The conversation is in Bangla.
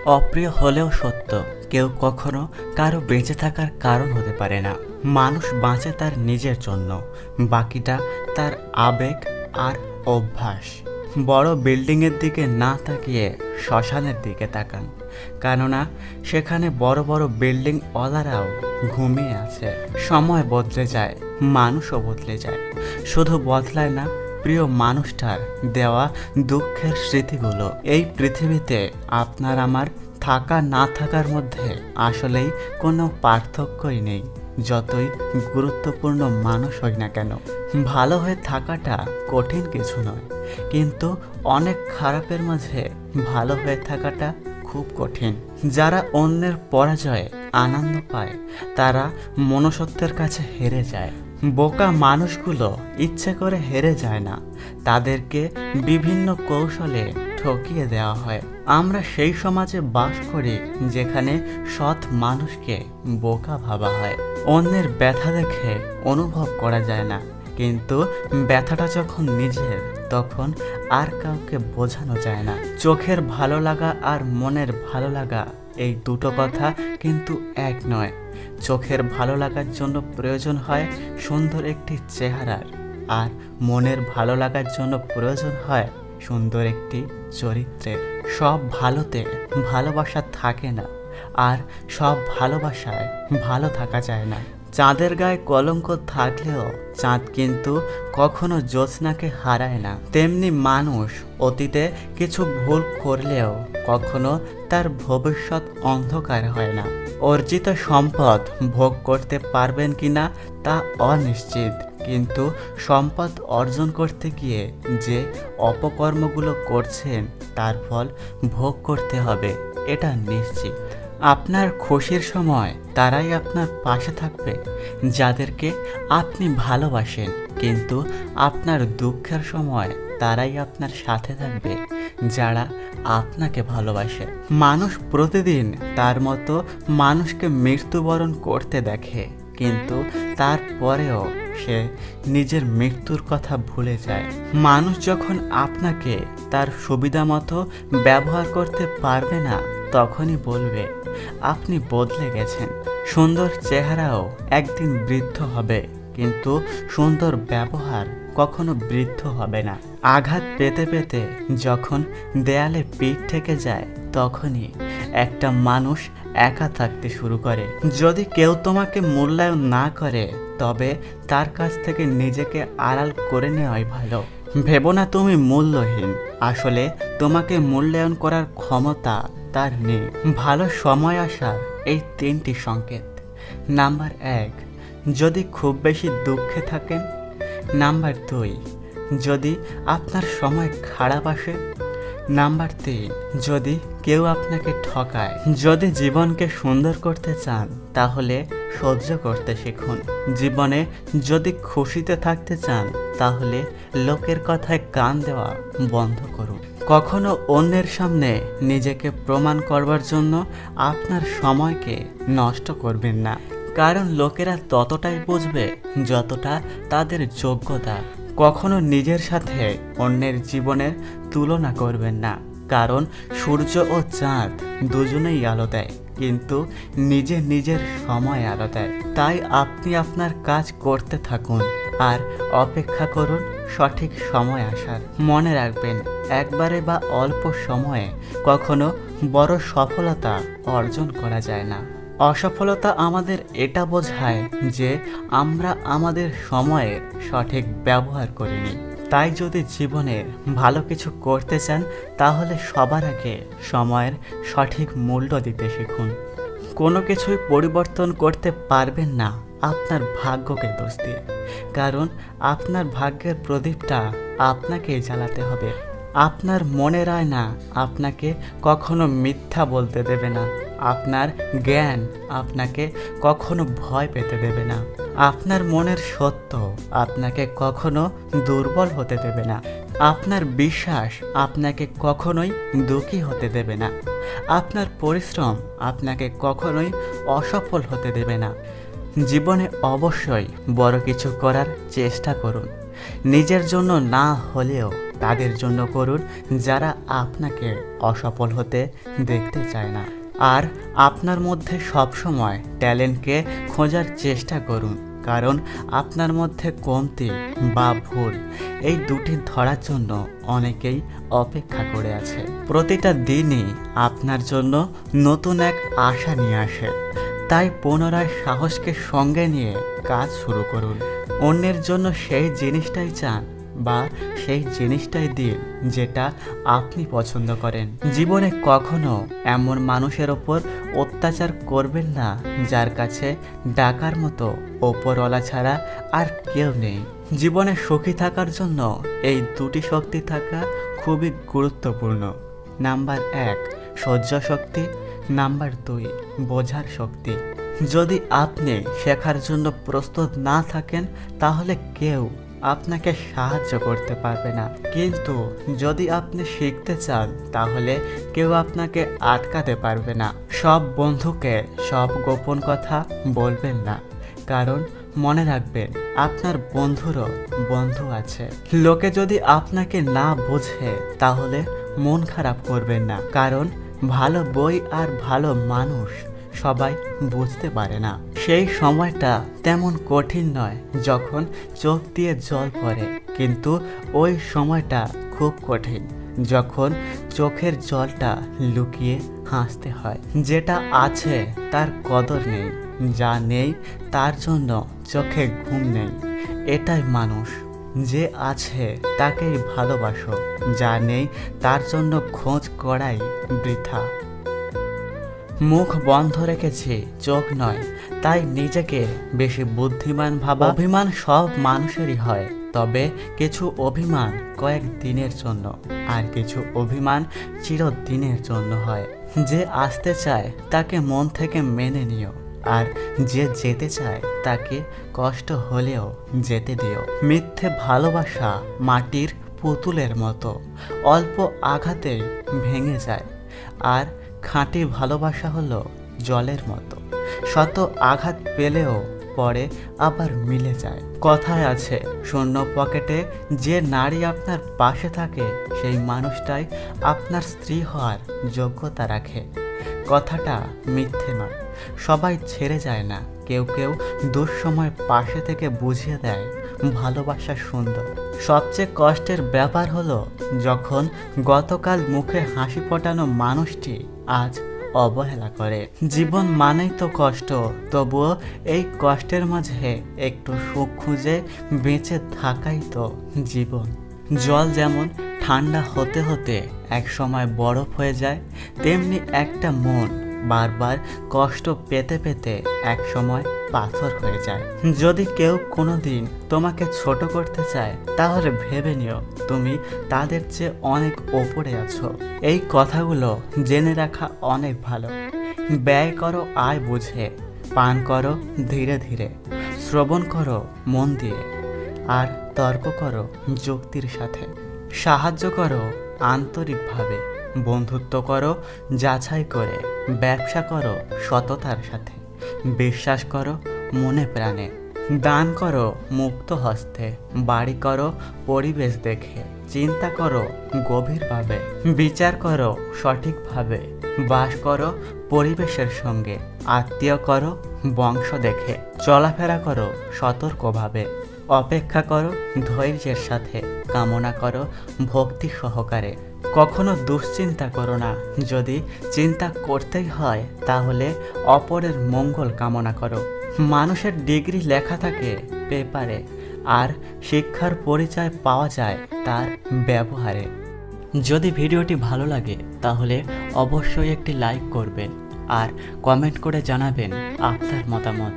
অপ্রিয় হলেও সত্য, কেউ কখনো কারো বেঁচে থাকার কারণ হতে পারে না। মানুষ বাঁচে তার নিজের জন্য, বাকিটা তার আবেগ আর অভ্যাস। বড় বিল্ডিংয়ের দিকে না তাকিয়ে শ্মশানের দিকে তাকান, কেননা সেখানে বড় বড় বিল্ডিং ওয়ালারাও ঘুমিয়ে আছে। সময় বদলে যায়, মানুষও বদলে যায়, শুধু বদলায় না প্রিয় মানুষটার দেওয়া দুঃখের স্মৃতিগুলো। এই পৃথিবীতে আপনার আমার থাকা না থাকার মধ্যে আসলেই কোনো পার্থক্যই নেই, যতই গুরুত্বপূর্ণ মানুষ হই না কেন। ভালো হয়ে থাকাটা কঠিন কিছু নয়, কিন্তু অনেক খারাপের মাঝে ভালো হয়ে থাকাটা খুব কঠিন। যারা অন্যের পরাজয়ে আনন্দ পায় তারা মনুষ্যত্বের কাছে হেরে যায়। বোকা মানুষগুলো ইচ্ছে করে হেরে যায় না, তাদেরকে বিভিন্ন কৌশলে ঠকিয়ে দেওয়া হয়। আমরা সেই সমাজে বাস করি যেখানে সৎ মানুষকে বোকা ভাবা হয়। অন্যের ব্যথা দেখে অনুভব করা যায় না, কিন্তু ব্যথাটা যখন নিজের, তখন আর কাউকে বোঝানো যায় না। চোখের ভালো লাগা আর মনের ভালো লাগা, এই দুটো কথা কিন্তু এক নয়। চোখের ভালো লাগার জন্য প্রয়োজন হয় সুন্দর একটি চেহারার, আর মনের ভালো লাগার জন্য প্রয়োজন হয় সুন্দর একটি চরিত্রের। সব ভালোতে ভালোবাসা থাকে না, আর সব ভালোবাসায় ভালো থাকা যায় না। চাঁদের গায়ে কলঙ্ক থাকলেও চাঁদ কিন্তু কখনো জ্যোৎস্নাকে হারায় না। তেমনি মানুষ অতীতে কিছু ভুল করলেও কখনো তার ভবিষ্যৎ অন্ধকার হয় না। অর্জিত সম্পদ ভোগ করতে পারবেন কিনা তা অনিশ্চিত, কিন্তু সম্পদ অর্জন করতে গিয়ে যে অপকর্মগুলো করছেন তার ফল ভোগ করতে হবে, এটা নিশ্চিত। আপনার খুশির সময় তারাই আপনার পাশে থাকবে যাদেরকে আপনি ভালোবাসেন, কিন্তু আপনার দুঃখের সময় তারাই আপনার সাথে থাকবে যারা আপনাকে ভালোবাসে। মানুষ প্রতিদিন তার মতো মানুষকে মৃত্যুবরণ করতে দেখে, কিন্তু তারপরেও সে নিজের মৃত্যুর কথা ভুলে যায়। মানুষ যখন আপনাকে তার সুবিধা মতো ব্যবহার করতে পারবে না, তখনই বলবে আপনি বদলে গেছেন। সুন্দর চেহারাও একদিন বৃদ্ধ হবে, কিন্তু সুন্দর ব্যবহার কখনো বৃদ্ধ হবে না। আঘাত পেতে পেতে যখন দেয়ালে পিঠ থেকে যায়, তখনই একটা মানুষ একা থাকতে শুরু করে। যদি কেউ তোমাকে মূল্যায়ন না করে, তবে তার কাছ থেকে নিজেকে আড়াল করে নেওয়াই ভালো। ভেবো না তুমি মূল্যহীন, আসলে তোমাকে মূল্যায়ন করার ক্ষমতা তার নেই। ভালো সময় আসার এই তিনটি সংকেত: নাম্বার 1, যদি খুব বেশি দুঃখে থাকেন। নাম্বার 2, যদি আপনার সময় খারাপ আসে। নাম্বার 3, যদি কেউ আপনাকে ঠকায়। যদি জীবনকে সুন্দর করতে চান, তাহলে সহ্য করতে শিখুন। জীবনে যদি খুশিতে থাকতে চান, তাহলে লোকের কথায় কান দেওয়া বন্ধ করুন। কখনো অন্যের সামনে নিজেকে প্রমাণ করবার জন্য আপনার সময়কে নষ্ট করবেন না, কারণ লোকেরা ততটাই বুঝবে যতটা তাদের যোগ্যতা। কখনো নিজের সাথে অন্যের জীবনের তুলনা করবেন না, কারণ সূর্য ও চাঁদ দুজনেই আলো দেয়, কিন্তু নিজে নিজের সময় আলো দেয়। তাই আপনি আপনার কাজ করতে থাকুন আর অপেক্ষা করুন সঠিক সময় আসার। মনে রাখবেন, একবারে বা অল্প সময়ে কখনো বড় সফলতা অর্জন করা যায় না। অসফলতা আমাদের এটা বোঝায় যে আমরা আমাদের সময়ের সঠিক ব্যবহার করিনি। তাই যদি জীবনে ভালো কিছু করতে চান, তাহলে সবার আগে সময়ের সঠিক মূল্য দিতে শিখুন। কোনো কিছুই পরিবর্তন করতে পারবেন না আপনার ভাগ্যকে দোষ দিয়ে, কারণ আপনার ভাগ্যের প্রদীপটা আপনাকেই জ্বালাতে হবে। আপনার মনের আয়না আপনাকে কখনো মিথ্যা বলতে দেবে না। আপনার জ্ঞান আপনাকে কখনো ভয় পেতে দেবে না। আপনার মনের সত্য আপনাকে কখনো দুর্বল হতে দেবে না। আপনার বিশ্বাস আপনাকে কখনোই দুঃখী হতে দেবে না। আপনার পরিশ্রম আপনাকে কখনোই অসফল হতে দেবে না। জীবনে অবশ্যই বড় কিছু করার চেষ্টা করুন, নিজের জন্য না হলেও তাদের জন্য করুন যারা আপনাকে অসফল হতে দেখতে চায় না। আর আপনার মধ্যে সবসময় ট্যালেন্টকে খোঁজার চেষ্টা করুন, কারণ আপনার মধ্যে কমতি বা ভুল এই দুটি ধরার জন্য অনেকেই অপেক্ষা করে আছে। প্রতিটা দিনই আপনার জন্য নতুন এক আশা নিয়ে আসে, তাই পুনরায় সাহসকে সঙ্গে নিয়ে কাজ শুরু করুন। অন্যের জন্য সেই জিনিসটাই চান বা সেই জিনিসটাই দিন যেটা আপনি পছন্দ করেন। জীবনে কখনো এমন মানুষের ওপর অত্যাচার করবেন না যার কাছে ডাকার মতো ওপরওয়ালা ছাড়া আর কেউ নেই। জীবনে সুখী থাকার জন্য এই দুটি শক্তি থাকা খুবই গুরুত্বপূর্ণ। নাম্বার 1 সহ্য শক্তি, নাম্বার 2 বোঝার শক্তি। যদি আপনি শেখার জন্য প্রস্তুত না থাকেন তাহলে কেউ আপনাকে সাহায্য করতে পারবে না, কিন্তু যদি আপনি শিখতে চান তাহলে কেউ আপনাকে আটকাতে পারবে না। সব বন্ধুকে সব গোপন কথা বলবেন না, কারণ মনে রাখবেন আপনার বন্ধুরও বন্ধু আছে। লোকে যদি আপনাকে না বোঝে তাহলে মন খারাপ করবেন না, কারণ ভালো বই আর ভালো মানুষ সবাই বুঝতে পারে না। সেই সময়টা তেমন কঠিন নয় যখন চোখ দিয়ে জল পড়ে, কিন্তু ওই সময়টা খুব কঠিন যখন চোখের জলটা লুকিয়ে হাসতে হয়। যেটা আছে তার কদর নেই, যা নেই তার জন্য চোখে ঘুম নেই। এটাই মানুষ। যে আছে তাকেই ভালোবাসো, যা নেই তার জন্য খোঁজ করাই বৃথা। মুখ বন্ধ রেখেছি, চোখ নয়, তাই নিজেকে বেশি বুদ্ধিমান ভাবা। অভিমান সব মানুষেরই হয়, তবে কিছু অভিমান কয়েক দিনের জন্য আর কিছু অভিমান চিরদিনের জন্য হয়। যে আসতে চায় তাকে মন থেকে মেনে নিও, আর যে যেতে চায় তাকে কষ্ট হলেও যেতে দিও। মিথ্যে ভালোবাসা মাটির পুতুলের মতো, অল্প আঘাতেই ভেঙে যায়, আর খাঁটি ভালোবাসা হলো জলের মতো, শত আঘাত পেলেও পরে আবার মিলে যায়। কথায় আছে, শূন্য পকেটে যে নারী আপনার পাশে থাকে সেই মানুষটাই আপনার স্ত্রী হওয়ার যোগ্যতা রাখে। কথাটা মিথ্যে নয়, সবাই ছেড়ে যায় না, কেউ কেউ দুঃসময় পাশে থেকে বুঝিয়ে দেয় ভালোবাসা সুন্দর। সবচেয়ে কষ্টের ব্যাপার হলো যখন গতকাল মুখে হাসি ফোটানো মানুষটি আজ অবহেলা করে। জীবন মানেই তো কষ্ট, তবুও এই কষ্টের মাঝে একটু সুখ খুঁজে বেঁচে থাকাই তো জীবন। জল যেমন ঠান্ডা হতে হতে এক সময় বরফ হয়ে যায়, তেমনি একটা মন বারবার কষ্ট পেতে পেতে এক সময় পাথর হয়ে যায়। যদি কেউ কোনোদিন তোমাকে ছোট করতে চায় তাহলে ভেবে নিও তুমি তাদের চেয়ে অনেক ওপরে আছো। এই কথাগুলো জেনে রাখা অনেক ভালো। ব্যয় করো আয় বুঝে, পান করো ধীরে ধীরে, শ্রবণ করো মন দিয়ে, আর তর্ক করো যুক্তির সাথে। সাহায্য করো আন্তরিকভাবে, বন্ধুত্ব করো যাচাই করে, ব্যবসা করো সততার সাথে, বিশ্বাস করো মনে প্রাণে, দান করো মুক্ত হস্তে, বাড়ি করো পরিবেশ দেখে, চিন্তা করো গভীরভাবে, বিচার করো সঠিকভাবে, বাস করো পরিবেশের সঙ্গে, আত্মীয় করো বংশ দেখে, চলাফেরা করো সতর্কভাবে, অপেক্ষা করো ধৈর্যের সাথে, কামনা করো ভক্তি সহকারে। কখনো দুশ্চিন্তা করো না, যদি চিন্তা করতেই হয় তাহলে অপরের মঙ্গল কামনা করো। মানুষের ডিগ্রি লেখা থাকে পেপারে, আর শিক্ষার পরিচয় পাওয়া যায় তার ব্যবহারে। যদি ভিডিওটি ভালো লাগে তাহলে অবশ্যই একটি লাইক করবেন আর কমেন্ট করে জানাবেন আপনার মতামত।